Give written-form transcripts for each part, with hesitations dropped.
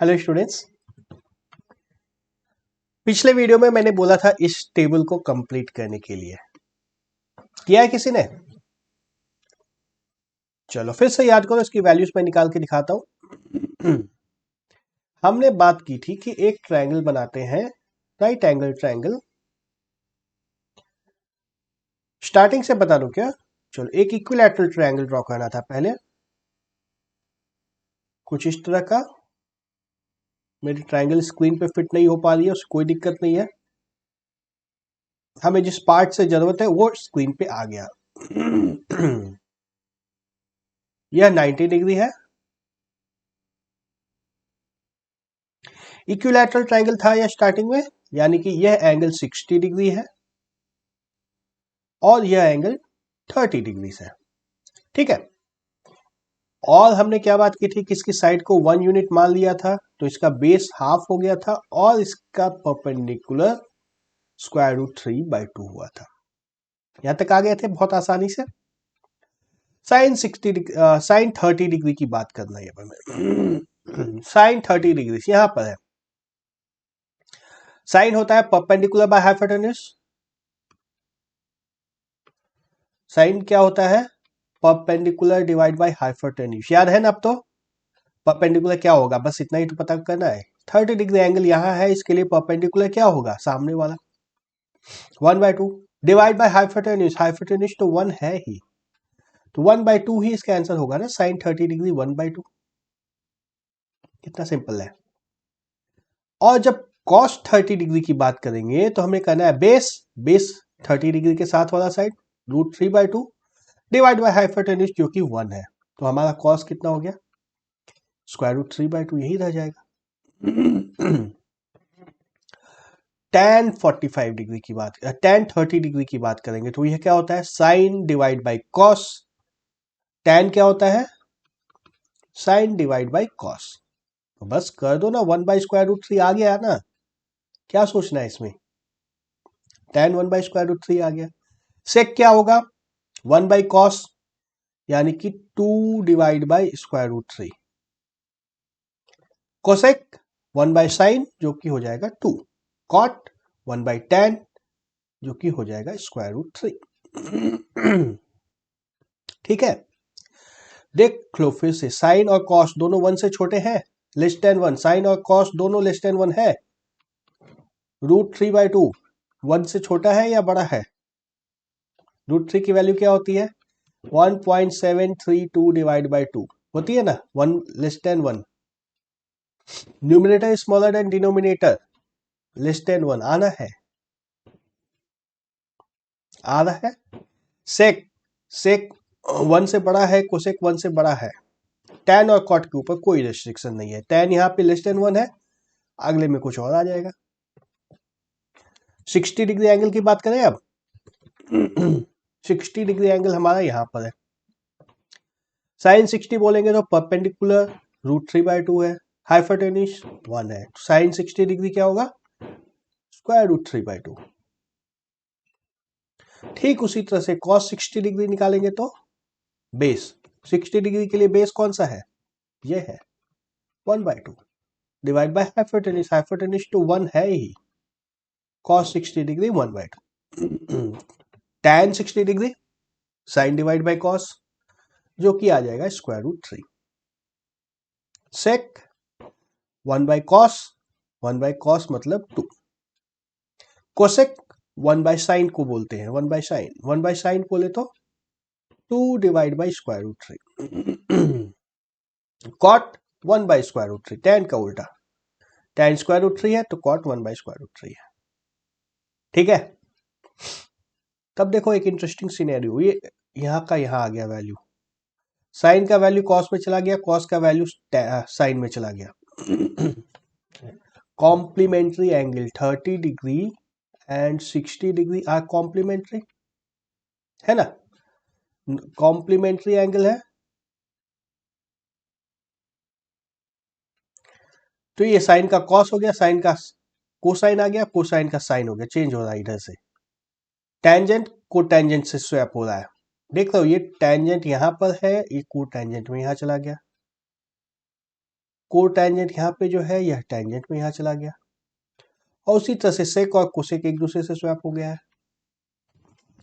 Hello students. पिछले video में मैंने बोला था इस टेबल को कंप्लीट करने के लिए, किया है किसी ने? चलो फिर से याद करो, इसकी वैल्यूज मैं निकाल के दिखाता हूं। हमने बात की थी कि एक ट्रायंगल बनाते हैं, राइट एंगल ट्रायंगल। स्टार्टिंग से बता दूं क्या? चलो, एक इक्विलैटरल ट्रायंगल ड्रॉ करना था पहले, कुछ इस तरह का। मेरी ट्रायंगल स्क्रीन पे फिट नहीं हो पा रही है, उससे कोई दिक्कत नहीं है। हमें जिस पार्ट से जरूरत है वो स्क्रीन पे आ गया। यह 90 डिग्री है। इक्विलैटरल ट्रायंगल था यह स्टार्टिंग में, यानी कि यह एंगल 60 डिग्री है और यह एंगल 30 डिग्री है। ठीक है। और हमने क्या बात की थी कि इसकी साइड को 1 यूनिट मान लिया था, तो इसका बेस हाफ हो गया था और इसका परपेंडिकुलर स्क्वायर रूट 3/2 हुआ था। यहां तक आ गए थे बहुत आसानी से। साइन 30 डिग्री की बात करना है हमें। साइन 30 डिग्री यहां पर है। साइन होता है परपेंडिकुलर बाय हाइपोटेन्यूज। साइन क्या होता है? Perpendicular divide by hypotenuse. याद है ना? अब तो परपेंडिकुलर क्या होगा, बस इतना ही तो पता करना है। 30 डिग्री एंगल यहां है, इसके लिए परपेंडिकुलर क्या होगा? सामने वाला 1/2 डिवाइड बाय हाइपोटेन्यूज। हाइपोटेन्यूज तो 1 है ही, तो 1/2 ही इसका आंसर होगा ना। Sine 30 degree 1/2। कितना सिंपल है। और जब कॉस 30 डिग्री की बात करेंगे तो हमें करना है बेस 30 डिग्री के साथ वाला साइड √3/2 डिवाइड बाय हाइपोटेन्यूज जो कि 1 है। तो हमारा कॉस कितना हो गया? √3/2, यही रह जाएगा। tan 45 डिग्री की बात, tan 30 डिग्री की बात करेंगे तो यह क्या होता है? Sine divide by cos. tan क्या होता है? Sine divide by cos. तो बस कर दो ना, 1/√3 आ गया ना। क्या सोचना है इसमें? tan 1/√3 आ गया। सेक क्या होगा? 1/cos, यानी कि 2 डिवाइड बाई √3। कोसेक 1/sin जो कि हो जाएगा 2। कॉट 1/tan जो कि हो जाएगा √3। ठीक है। देख लो फिर से, साइन और कॉस दोनों 1 से छोटे हैं, लेस देन 1। साइन और कॉस दोनों लेस देन 1 है। √3/2 1 से छोटा है या बड़ा है? √3 की वैल्यू क्या होती है? 1.732 डिवाइड बाई 2 होती है ना, 1 less than 1। Numerator smaller than denominator, less than 1 आना है, आ रहा है। सेक 1 से बड़ा है, कोसेक 1 से बड़ा है। tan और cot के ऊपर कोई रेस्ट्रिक्शन नहीं है। tan यहाँ पे लेस देन 1 है, अगले में कुछ और आ जाएगा। 60 डिग्री एंगल की बात करें अब। 60 डिग्री एंगल हमारा यहां पर है। साइन 60 बोलेंगे तो परपेंडिकुलर √3/2 है, हाइपोटेन्यूज 1 है। साइन 60 डिग्री क्या होगा? √3/2। ठीक उसी तरह से cos 60 डिग्री निकालेंगे तो बेस 60 डिग्री के लिए बेस कौन सा है? ये है 1/2 डिवाइड बाय हाइपोटेन्यूज। हाइपोटेन्यूज तो 1 है ही। cos 60 degree 1/2। tan 60 degree sine divide by cos जो कि आ जाएगा √3। सेक 1/cos, 1/cos मतलब 2। कोसेक 1/sin को बोलते हैं, 1/sin। 1/sin बोले तो 2 डिवाइड बाई √3। कॉट 1/√3, tan का उल्टा। tan √3 है तो कॉट 1/√3 है। ठीक है। तब देखो एक इंटरेस्टिंग सिनेरियो, ये यहां का यहां आ गया वैल्यू, साइन का वैल्यू कॉस में चला गया, कॉस का वैल्यू साइन में चला गया। Complementary angle 30 degree and 60 degree are complementary, है ना? कॉम्प्लीमेंट्री एंगल है तो ये साइन का कॉस हो गया, साइन का कोसाइन आ गया, कोसाइन का साइन हो गया, चेंज हो रहा है इधर से। टेंजेंट को टेंजेंट से स्वैप हो रहा है। देख लो, ये टेंजेंट यहां पर है, ये को टेंजेंट में यहां चला गया। को टेंजेंट यहाँ पे जो है यह टेंजेंट में यहाँ चला गया, और उसी तरह से सेक और कोसेक एक दूसरे से स्वैप हो गया है।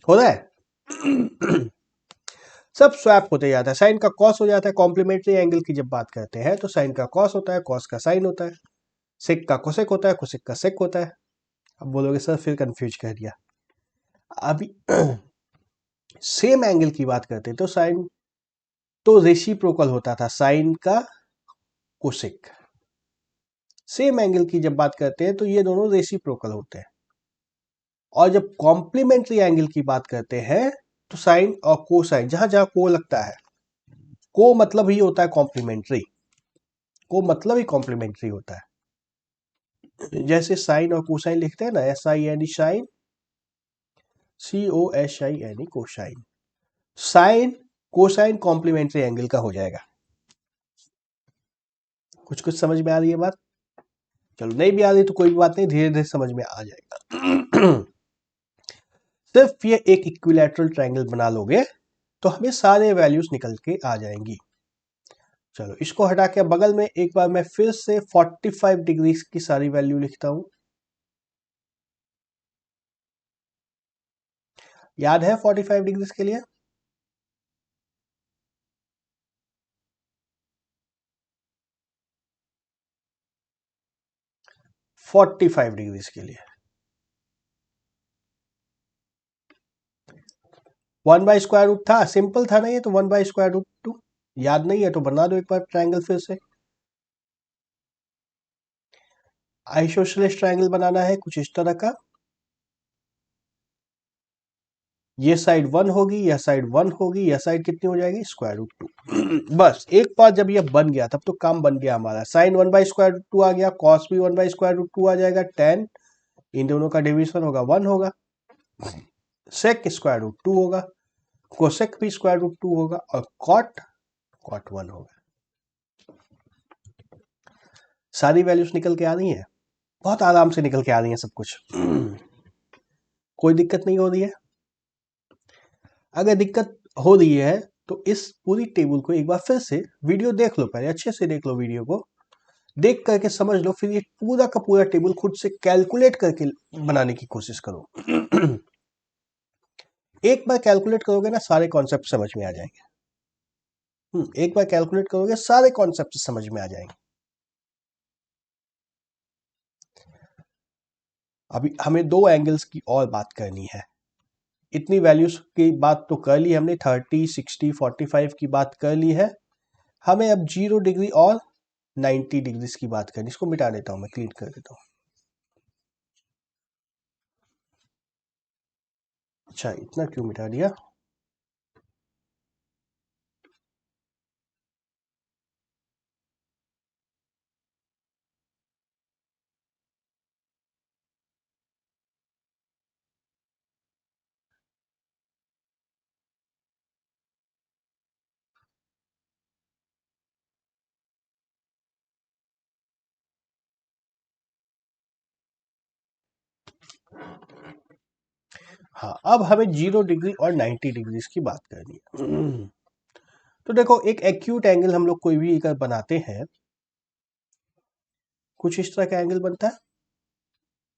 हो रहा है सब स्वैप होते जाता है। साइन का कॉस हो जाता है, कॉम्प्लीमेंट्री एंगल की जब बात करते हैं तो साइन का कॉस होता है, कॉस का साइन होता है, सेक का कोसेक होता है, कोसेक का सेक होता है। अब बोलोगे सर फिर कंफ्यूज कर दिया। अभी सेम एंगल की बात करते तो साइन तो रेसिप्रोकल होता था, साइन का कोसेक। सेम एंगल की जब बात करते हैं तो ये दोनों रेसिप्रोकल होते हैं, और जब कॉम्प्लीमेंट्री एंगल की बात करते हैं तो साइन और कोसाइन, जहां जहां को लगता है, को मतलब ही होता है कॉम्प्लीमेंट्री, को मतलब ही कॉम्प्लीमेंट्री होता है। जैसे साइन और कोसाइन लिखते हैं ना, SIN sine, COSIN cosine. Sine cosine complementary angle का हो जाएगा। कुछ कुछ समझ में आ रही है बात? चलो नहीं भी आ रही तो कोई भी बात नहीं, धीरे धीरे समझ में आ जाएगा। सिर्फ ये एक इक्विलैटरल ट्रायंगल बना लोगे तो हमें सारे वैल्यूज निकल के आ जाएंगी। चलो इसको हटा के बगल में एक बार मैं फिर से 45 डिग्री की सारी वैल्यू लिखता हूं। याद है 45 डिग्री के लिए? फोर्टी फाइव डिग्री के लिए 1/√, था, सिंपल था ना ये तो, 1/√2। याद नहीं है तो बना दो एक बार ट्रायंगल फिर से। आइसोसेलेस ट्रायंगल बनाना है कुछ इस तरह का, ये साइड 1 होगी, यह साइड 1 होगी, यह साइड कितनी हो जाएगी √2। बस एक बार जब ये बन गया तब तो काम बन गया हमारा। साइन 1/√2 आ गया, कॉस भी 1/√2 आ जाएगा, tan इन दोनों का डिवीजन होगा 1 होगा, सेक √2 होगा, कोसेक भी √2 होगा, और कॉट 1 होगा। सारी वैल्यूज निकल के आ रही हैं, बहुत आराम से निकल के आ रही हैं सब कुछ। कोई दिक्कत नहीं हो रही है? अगर दिक्कत हो रही है तो इस पूरी टेबल को एक बार फिर से वीडियो देख लो, पहले अच्छे से देख लो वीडियो को, देख करके समझ लो, फिर ये पूरा का पूरा टेबल खुद से कैलकुलेट करके बनाने की कोशिश करो। एक बार कैलकुलेट करोगे ना सारे कॉन्सेप्ट समझ में आ जाएंगे। एक बार कैलकुलेट करोगे सारे कॉन्सेप्ट समझ में आ जाएंगे। अभी हमें दो एंगल्स की और बात करनी है। इतनी वैल्यूज की बात तो कर ली हमने, 30, 60, 45 की बात कर ली है। हमें अब 0 डिग्री और 90 डिग्री की बात करनी। इसको मिटा देता हूं, मैं क्लीन कर देता हूं। अच्छा इतना क्यों मिटा दिया? हाँ अब हमें 0 डिग्री और 90 डिग्री की बात करनी है। तो देखो एक एक्यूट एंगल हम लोग कोई भी अगर बनाते हैं, कुछ इस तरह का एंगल बनता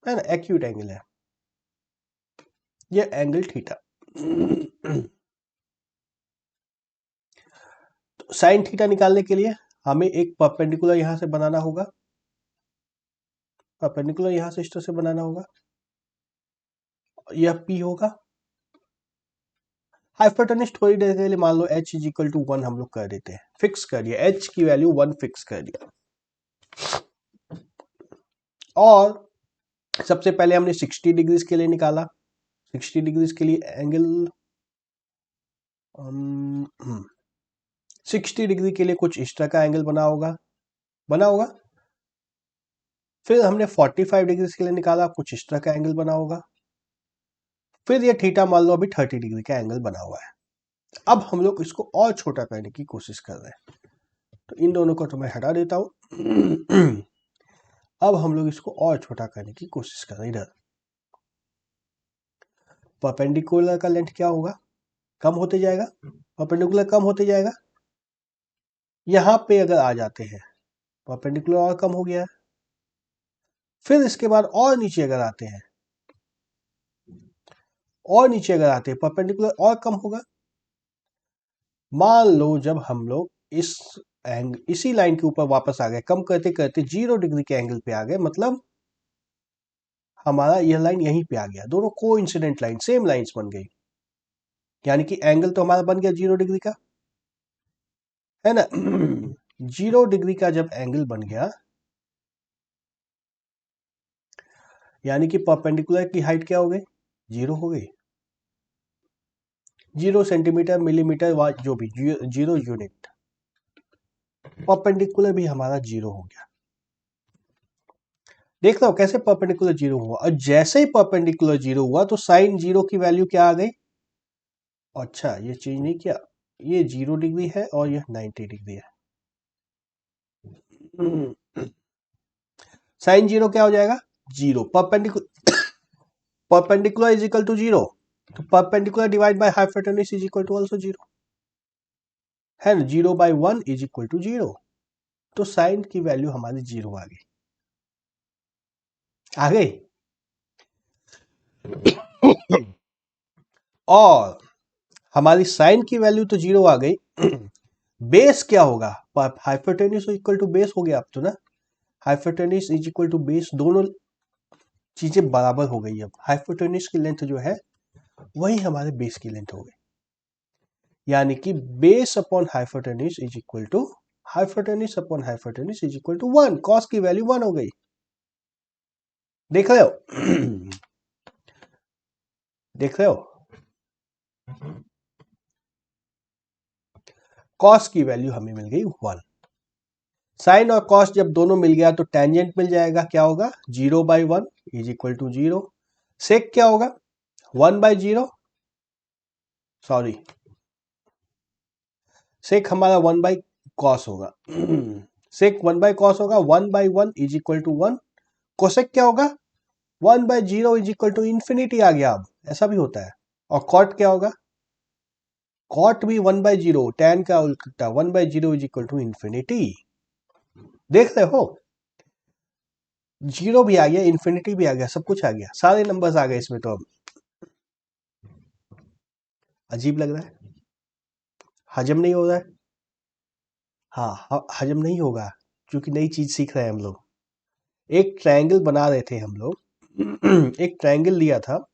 है ना, एक्यूट एंगल है ये एंगल थीटा। तो साइन थीटा निकालने के लिए हमें एक परपेंडिकुलर यहां से बनाना होगा, परपेंडिकुलर यहां से इस तरह से बनाना होगा, यह P होगा। हाइपोटेन्यूज थोड़ी देर के लिए मान लो h = 1 हम लोग कर देते हैं, फिक्स कर दिया, h की वैल्यू 1 फिक्स कर दिया। और सबसे पहले हमने 60 डिग्री के लिए निकाला, 60 डिग्री के लिए एंगल 60 डिग्री के लिए कुछ इस तरह का एंगल बना होगा। फिर हमने 45 डिग्री के लिए निकाला, कुछ इस तरह का एंगल बना होगा। फिर ये थीटा मान लो अभी 30 डिग्री का एंगल बना हुआ है। अब हम लोग इसको और छोटा करने की कोशिश कर रहे हैं, तो इन दोनों को तो मैं हटा देता हूं। अब हम लोग इसको और छोटा करने की कोशिश कर रहे हैं। इधर परपेंडिकुलर का लेंथ क्या होगा, कम होते जाएगा, परपेंडिकुलर कम होते जाएगा। यहां पे अगर आ जाते हैं परपेंडिकुलर और कम हो गया है। फिर इसके बाद और नीचे अगर आते हैं, और नीचे अगर आते हैं परपेंडिकुलर और कम होगा। मान लो जब हम लोग इसी लाइन के ऊपर वापस आ गए, कम करते करते 0 डिग्री के एंगल पे आ गए, मतलब हमारा यह लाइन यहीं पे आ गया, दोनों कोइंसिडेंट लाइन, सेम लाइंस बन गई, यानी कि एंगल तो हमारा बन गया 0 डिग्री का, है ना। 0 डिग्री का जब एंगल बन गया, यानी कि परपेंडिकुलर की हाइट क्या हो गई, 0 हो गई। 0 सेंटीमीटर, मिलीमीटर, जो भी 0 यूनिट, परपेंडिकुलर भी हमारा 0 हो गया। देख लो कैसे परपेंडिकुलर 0 हुआ, और जैसे ही परपेंडिकुलर 0 हुआ तो साइन 0 की वैल्यू क्या आ गई। अच्छा, ये चेंज नहीं किया, ये 0 डिग्री है और ये 90 डिग्री है। साइन 0 क्या हो जाएगा, 0। परपेंडिकुलर इज इक्वल टू 0, तो perpendicular divide by hypotenuse is equal to also 0, है ना। 0/1 इज इक्वल टू 0, तो साइन की वैल्यू हमारी 0 आ गई, आ गई। और हमारी साइन की वैल्यू तो 0 आ गई। बेस क्या होगा, हाइपोटेन्यूज इक्वल टू बेस हो गया अब तो ना, hypotenuse is equal to base, दोनों चीजें बराबर हो गई। अब हाइपोटेन्यूज की लेंथ जो है वही हमारे बेस की लेंथ हो गई, यानी कि base upon hypotenuse is equal to hypotenuse upon hypotenuse is equal to 1, cos की वैल्यू 1 हो गई। देख रहे हो, देख रहे हो, कॉस की वैल्यू हमें मिल गई 1। साइन और कॉस जब दोनों मिल गया तो टेंजेंट मिल जाएगा, क्या होगा, 0/1 इज इक्वल टू 0। सेक क्या होगा, 1/0, सॉरी, सेक हमारा 1/cos होगा। सेक 1/cos होगा, 1/1 इज इक्वल टू 1। कोसेक क्या होगा, 1/0 इज इक्वल टू इंफिनिटी आ गया। अब ऐसा भी होता है। और कॉट क्या होगा, कॉट भी 1/0, tan का उल्टा 1/0 इज इक्वल टू इंफिनिटी। देख रहे हो, 0 भी आ गया, इंफिनिटी भी आ गया, सब कुछ आ गया, सारे नंबर्स आ गए इसमें। तो अब अजीब लग रहा है, हजम नहीं हो रहा है। हाँ, हजम नहीं होगा, क्योंकि नई चीज सीख रहे हैं हम लोग। एक ट्रायंगल बना रहे थे हम लोग, एक ट्रायंगल लिया था,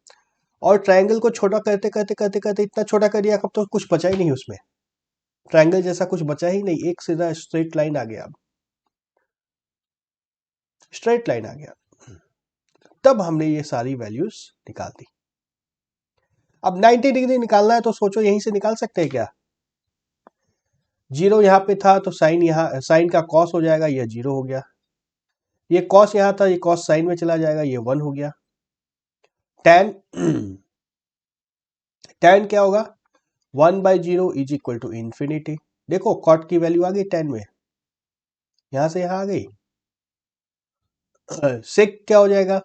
और ट्रायंगल को छोटा करते करते करते करते इतना छोटा कर दिया, अब तो कुछ बचा ही नहीं उसमें, ट्रायंगल जैसा कुछ बचा ही नहीं, एक सीधा स्ट्रेट लाइन आ गया। अब स्ट्रेट लाइन आ गया, तब हमने ये सारी वैल्यूज निकाल दी। अब 90 डिग्री निकालना है तो सोचो यहीं से निकाल सकते हैं क्या। 0 यहाँ पे था तो साइन, यहाँ साइन का कॉस हो जाएगा, ये 0 हो गया। ये कॉस यहाँ था, ये कॉस साइन में चला जाएगा, ये 1 हो गया। tan tan क्या होगा, 1/0 इज इक्वल टू इंफिनिटी। देखो कॉट की वैल्यू आ गई tan में, यहां से यहां आ गई। सेक क्या हो जाएगा,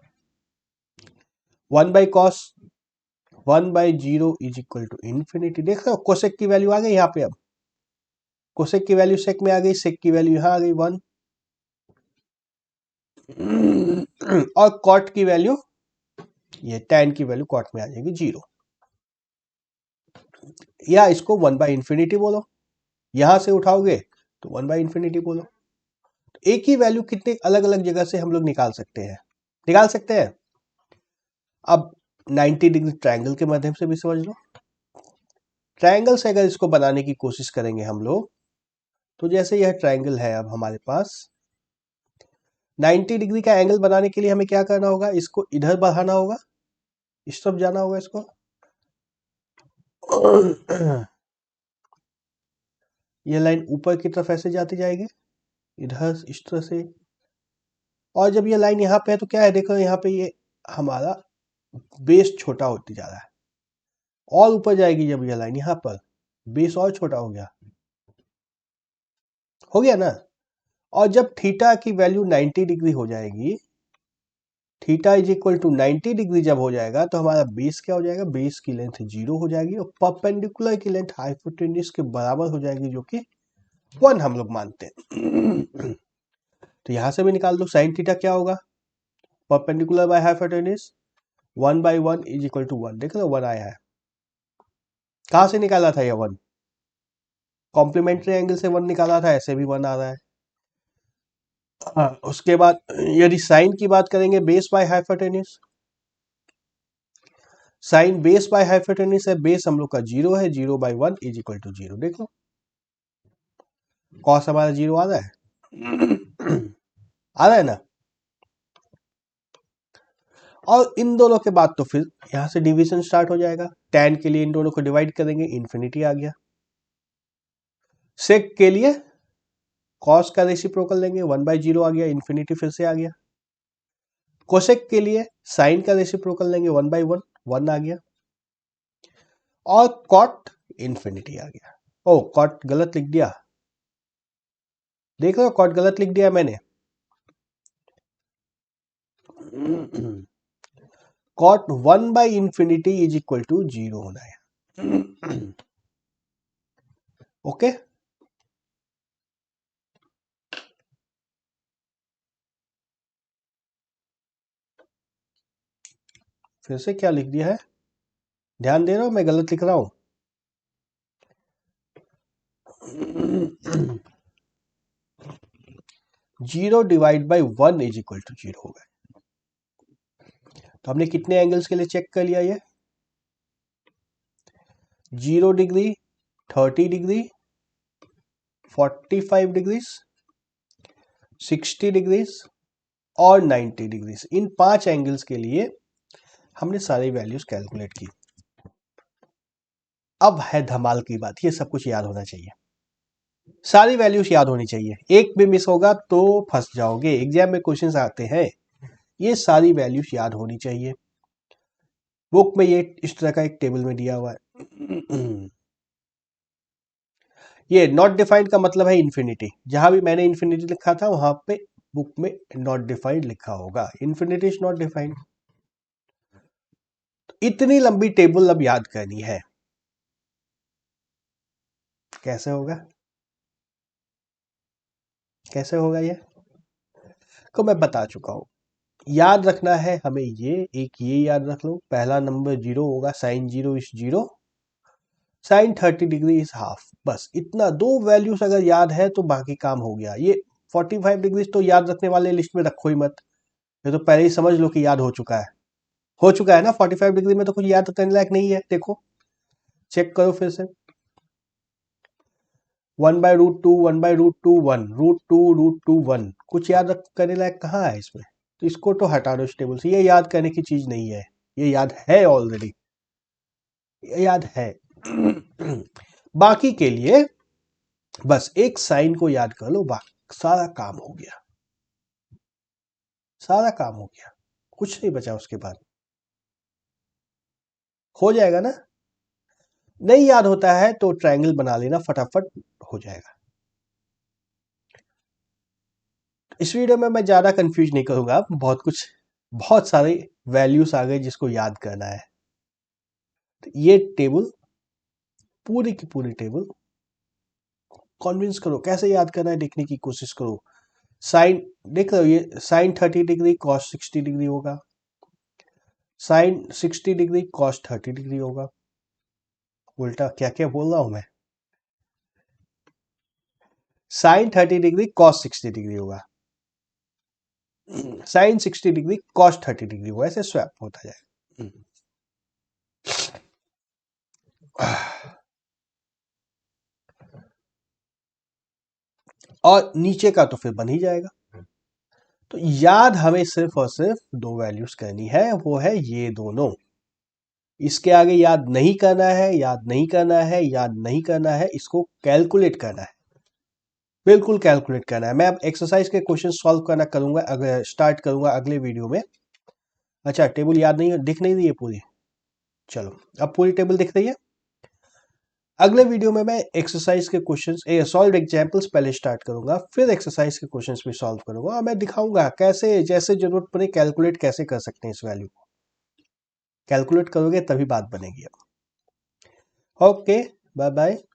1/cos 1/0 is equal to infinity. देख रहे हो, कोसेक की वैल्यू आ गई यहाँ पे। अब कोसेक की वैल्यू सेक में आ गई, सेक की वैल्यू यहाँ आ गई 1, और कॉट की वैल्यू, ये tan की वैल्यू कॉट में आ जाएगी 0, या इसको 1/इंफिनिटी बोलो, यहां से उठाओगे तो 1/इंफिनिटी बोलो। एक ही वैल्यू कितने अलग अलग जगह से हम लोग निकाल सकते हैं, निकाल सकते हैं। अब 90 डिग्री ट्रायंगल के माध्यम से भी समझ लो। ट्रायंगल से अगर इसको बनाने की कोशिश करेंगे हम लोग, तो जैसे यह ट्रायंगल है, अब हमारे पास 90 डिग्री का एंगल बनाने के लिए हमें क्या करना होगा, इसको इधर बढ़ाना होगा, इस तरफ जाना होगा इसको। यह लाइन ऊपर की तरफ ऐसे जाती जाएगी, इधर इस तरह से। और जब ये लाइन यहाँ पे है तो क्या है, देखो यहाँ पे ये हमारा बेस छोटा होती जा रहा है, और ऊपर जाएगी जब ये लाइन यहाँ पर, बेस और छोटा हो गया ना। और जब थीटा की वैल्यू 90 डिग्री हो जाएगी, theta is equal to 90 degree जब हो जाएगा, तो हमारा बेस क्या हो जाएगा, बेस की लेंथ 0 हो जाएगी, और परपेंडिकुलर की लेंथ हाइपोटेन्यूज के बराबर हो जाएगी, जो कि 1 हम लोग मानते हैं। तो यहां से भी निकाल दो। साइन थीटा क्या होगा, perpendicular by hypotenuse 1/1 is equal to 1। देख लो 1 आया है, कहां से निकाला था ये 1, कॉम्प्लीमेंट्री एंगल से 1 निकाला था, ऐसे भी 1 आ रहा है। हाँ, उसके बाद यदि साइन की बात करेंगे base by hypotenuse, sine base by hypotenuse है, बेस हम लोग का 0 है, 0/1 इज इक्वल टू 0। देख लो कॉस हमारा 0 आ रहा है आ रहा है ना। और इन दोनों के बाद तो फिर यहां से डिवीजन स्टार्ट हो जाएगा। tan के लिए इन दोनों को डिवाइड करेंगे, इन्फिनिटी आ गया। सेक के लिए cos का रेसिप्रोकल लेंगे, 1/0 आ गया, इन्फिनिटी फिर से आ गया। कोसेक के लिए साइन का रेसिप्रोकल लेंगे, 1/1, 1 आ गया। और कॉट इन्फिनिटी आ गया। ओ कॉट गलत लिख दिया, देख लो कॉट गलत लिख दिया मैंने। कॉट 1/इंफिनिटी इज इक्वल टू 0 होना है। ओके, फिर से क्या लिख दिया है, ध्यान दे रहा हूं मैं गलत लिख रहा हूं। 0/1 इज इक्वल टू 0 होगा। तो हमने कितने एंगल्स के लिए चेक कर लिया, ये 0 डिग्री, 30 डिग्री, 45 डिग्रीज, 60 डिग्रीज और 90 डिग्रीज। इन 5 एंगल्स के लिए हमने सारी वैल्यूज कैलकुलेट की। अब है धमाल की बात, ये सब कुछ याद होना चाहिए, सारी वैल्यूज याद होनी चाहिए। एक भी मिस होगा तो फंस जाओगे, एग्जाम में क्वेश्चंस आते हैं। ये सारी वैल्यूज याद होनी चाहिए। बुक में ये इस तरह का एक टेबल में दिया हुआ है। ये नॉट डिफाइंड का मतलब है इन्फिनिटी, जहां भी मैंने इन्फिनिटी लिखा था वहां पे बुक में नॉट डिफाइंड लिखा होगा, इन्फिनिटी इज नॉट डिफाइंड। इतनी लंबी टेबल अब याद करनी है, कैसे होगा, कैसे होगा ये को मैं बता चुका हूं। याद रखना है हमें, ये याद रख लो, पहला नंबर 0 होगा, sine 0 is 0, sine 30 degree is half. बस इतना, दो वैल्यूज अगर याद है तो बाकी काम हो गया। ये 45 डिग्री तो याद रखने वाले लिस्ट में रखो ही मत, ये तो पहले ही समझ लो कि याद हो चुका है ना। 45 डिग्री में तो कुछ याद करने लायक नहीं है, देखो चेक करो फिर से। 1/√2, 1/√2, 1, √2, √2, 1, कुछ याद करने लायक कहाँ है इसमें, तो इसको तो हटा दो इस टेबल से, ये याद करने की चीज नहीं है, ये याद है ऑलरेडी, ये याद है। बाकी के लिए बस एक साइन को याद कर लो, बाकी सारा काम हो गया, सारा काम हो गया, कुछ नहीं बचा उसके बाद, हो जाएगा ना। नहीं याद होता है तो ट्रायंगल बना लेना, फटाफट हो जाएगा। इस वीडियो में मैं ज्यादा कंफ्यूज नहीं करूंगा, बहुत सारे वैल्यूज आ गए जिसको याद करना है। तो ये टेबल, पूरी की पूरी टेबल कन्विंस करो, कैसे याद करना है देखने की कोशिश करो। साइन देख लो, ये साइन 30 डिग्री कॉस 60 डिग्री होगा, साइन 60 डिग्री कॉस 30 डिग्री होगा। उल्टा क्या क्या बोल रहा हूं मैं, साइन 30 डिग्री कॉस 60 डिग्री होगा, साइन 60 डिग्री कॉस 30 डिग्री होगा, ऐसे स्वैप होता जाएगा। और नीचे का तो फिर बन ही जाएगा। तो याद हमें सिर्फ और सिर्फ दो वैल्यूज करनी है, वो है ये दोनों। इसके आगे याद नहीं करना है, याद नहीं करना है, याद नहीं करना है, इसको कैलकुलेट करना है, बिल्कुल कैलकुलेट करना है। मैं अब एक्सरसाइज के क्वेश्चन सॉल्व करना करूंगा, अगर स्टार्ट करूंगा अगले वीडियो में। अच्छा टेबल याद नहीं, दिख नहीं रही है पूरी, चलो अब पूरी टेबल दिख रही है। अगले वीडियो में मैं एक्सरसाइज के क्वेश्चंस सॉल्व एग्जांपल्स पहले स्टार्ट करूंगा, फिर एक्सरसाइज के क्वेश्चंस भी सॉल्व करूंगा, और मैं दिखाऊंगा कैसे, जैसे जरूरत पड़े कैलकुलेट कैसे कर सकते हैं इस वैल्यू को। कैलकुलेट करोगे तभी बात बनेगी। अब ओके, बाय बाय।